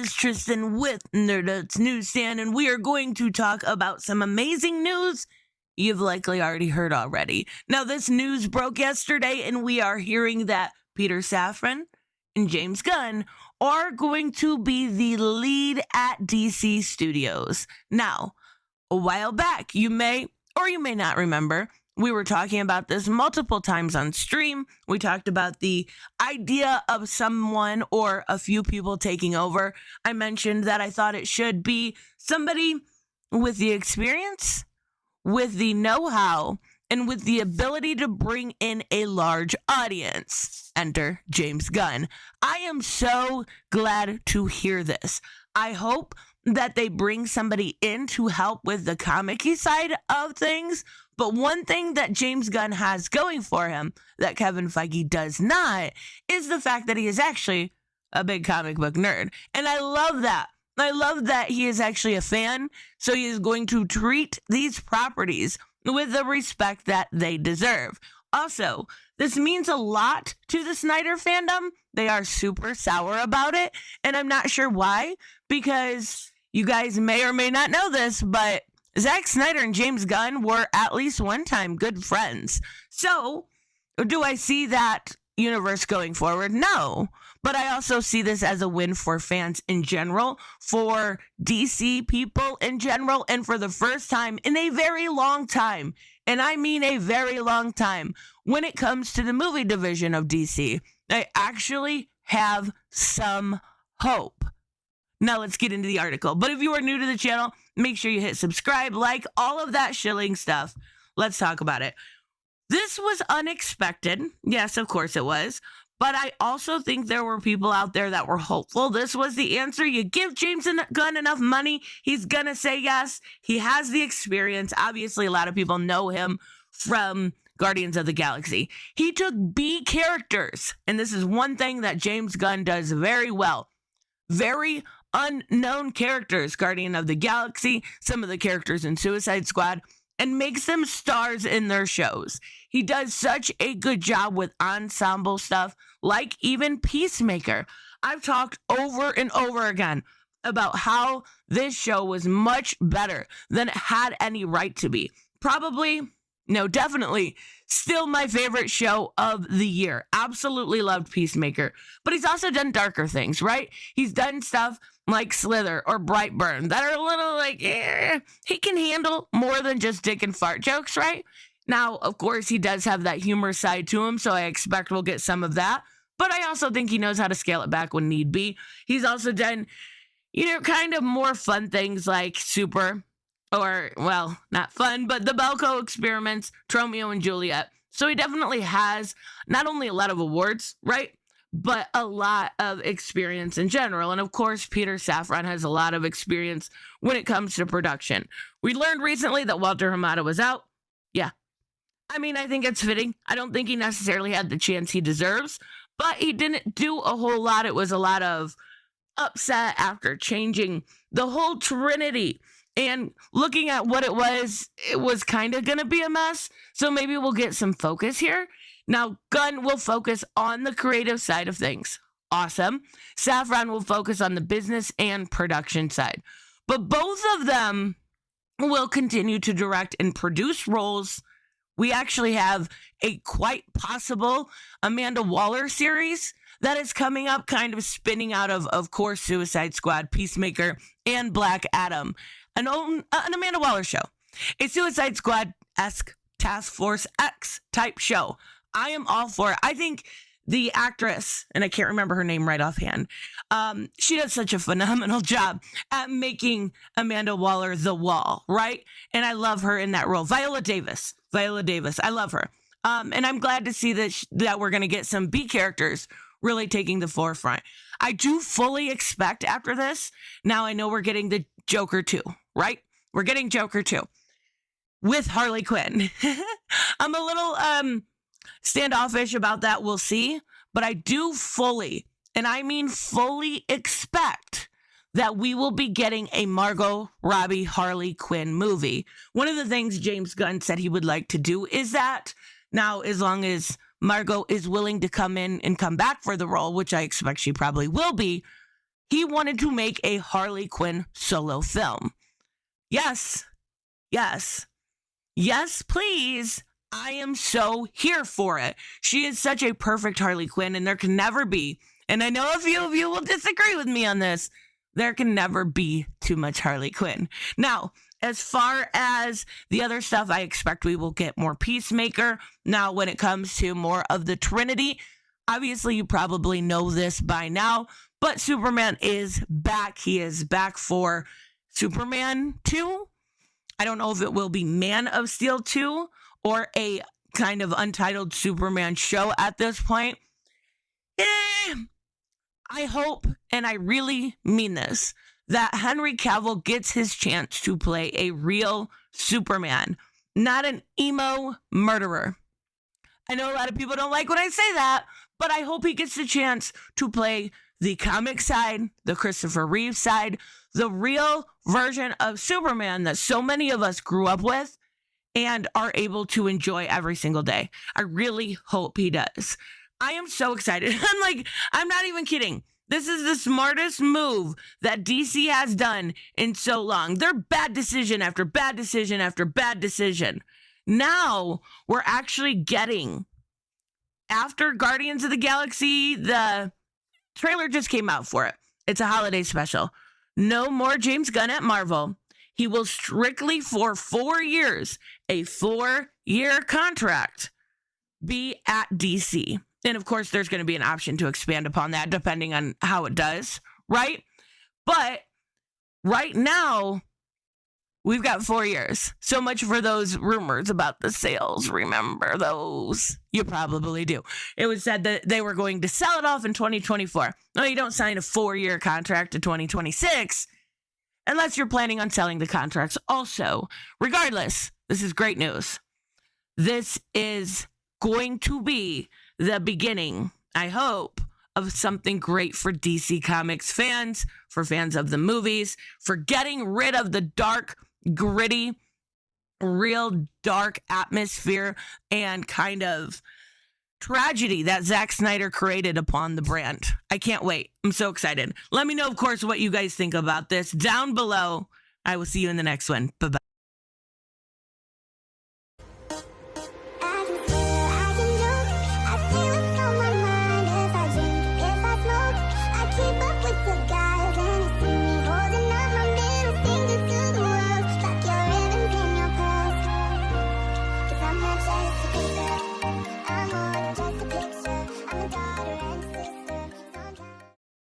is Tristan with nerdettes-newsstand, and we are going to talk about some amazing news you've likely already heard already. Now, this news broke yesterday, and we are hearing that Peter Safran and James Gunn are going to be the lead at DC Studios. Now, a while back, you may or you may not remember, we were talking about this multiple times on stream. We talked about the idea of someone or a few people taking over. I mentioned that I thought it should be somebody with the experience, with the know-how, and with the ability to bring in a large audience. Enter James Gunn. I am so glad to hear this. I hope that they bring somebody in to help with the comic-y side of things. But one thing that James Gunn has going for him that Kevin Feige does not is the fact that he is actually a big comic book nerd. And I love that. I love that he is actually a fan. So he is going to treat these properties with the respect that they deserve. Also, this means a lot to the Snyder fandom. They are super sour about it. And I'm not sure why, because you guys may or may not know this, but Zack Snyder and James Gunn were at least one time good friends. So, do I see that universe going forward? No. But I also see this as a win for fans in general, for DC people in general, and for the first time in a very long time, and I mean a very long time, when it comes to the movie division of DC, I actually have some hope. Now let's get into the article. But if you are new to the channel, make sure you hit subscribe, like, all of that shilling stuff. Let's talk about it. This was unexpected. Yes, of course it was. But I also think there were people out there that were hopeful. This was the answer. You give James Gunn enough money, he's going to say yes. He has the experience. Obviously, a lot of people know him from Guardians of the Galaxy. He took B characters. And this is one thing that James Gunn does very well. Very unknown characters, Guardian of the Galaxy, some of the characters in Suicide Squad, and makes them stars in their shows. He does such a good job with ensemble stuff, like even Peacemaker. I've talked over and over again about how this show was much better than it had any right to be. Definitely still my favorite show of the year. Absolutely loved Peacemaker. But he's also done darker things, right? He's done stuff like Slither or Brightburn that are a little like, he can handle more than just dick and fart jokes, right? Now, of course, he does have that humor side to him, so I expect we'll get some of that. But I also think he knows how to scale it back when need be. He's also done, kind of more fun things like not fun, but the Belko experiments, Romeo and Juliet. So he definitely has not only a lot of awards, right? But a lot of experience in general. And of course, Peter Safran has a lot of experience when it comes to production. We learned recently that Walter Hamada was out. Yeah. I mean, I think it's fitting. I don't think he necessarily had the chance he deserves, but he didn't do a whole lot. It was a lot of upset after changing the whole Trinity. And looking at what it was kind of going to be a mess. So maybe we'll get some focus here. Now, Gunn will focus on the creative side of things. Awesome. Safran will focus on the business and production side. But both of them will continue to direct and produce roles. We actually have a quite possible Amanda Waller series that is coming up, kind of spinning out of course, Suicide Squad, Peacemaker, and Black Adam. An Amanda Waller show. A Suicide Squad-esque Task Force X type show. I am all for it. I think the actress, and I can't remember her name right offhand, she does such a phenomenal job at making Amanda Waller the Wall, right? And I love her in that role. Viola Davis. I love her. And I'm glad to see that we're going to get some B characters really taking the forefront. I do fully expect after this, now I know we're getting the Joker 2, right? We're getting Joker 2 with Harley Quinn. I'm a little standoffish about that. We'll see. But I do fully, and I mean fully, expect that we will be getting a Margot Robbie Harley Quinn movie. One of the things James Gunn said he would like to do is that. Now, as long as Margot is willing to come in and come back for the role, which I expect she probably will be, He wanted to make a Harley Quinn solo film. Yes, please. I am so here for it. She is such a perfect Harley Quinn, and there can never be, and I know a few of you will disagree with me on this, there can never be too much Harley Quinn. Now, as far as the other stuff, I expect we will get more Peacemaker. Now, when it comes to more of the Trinity, obviously you probably know this by now, but Superman is back. He is back for Superman 2. I don't know if it will be Man of Steel 2 or a kind of untitled Superman show at this point. I hope, and I really mean this, that Henry Cavill gets his chance to play a real Superman, not an emo murderer. I know a lot of people don't like when I say that, but I hope he gets the chance to play the comic side, the Christopher Reeve side, the real version of Superman that so many of us grew up with and are able to enjoy every single day. I really hope he does. I am so excited. I'm not even kidding. This is the smartest move that DC has done in so long. They're bad decision after bad decision after bad decision. Now we're actually getting, after Guardians of the Galaxy, the trailer just came out for it. It's a holiday special. No more James Gunn at Marvel. He will strictly, for 4 years, a 4-year contract, be at DC. And of course, there's going to be an option to expand upon that depending on how it does, right? But right now, we've got 4 years. So much for those rumors about the sales. Remember those? You probably do. It was said that they were going to sell it off in 2024. No, you don't sign a 4-year contract to 2026 unless you're planning on selling the contracts also. Regardless, this is great news. This is going to be the beginning, I hope, of something great for DC Comics fans, for fans of the movies, for getting rid of the dark, gritty, real dark atmosphere and kind of tragedy that Zack Snyder created upon the brand. I can't wait. I'm so excited. Let me know, of course, what you guys think about this down below. I will see you in the next one. Bye-bye. I'm not just a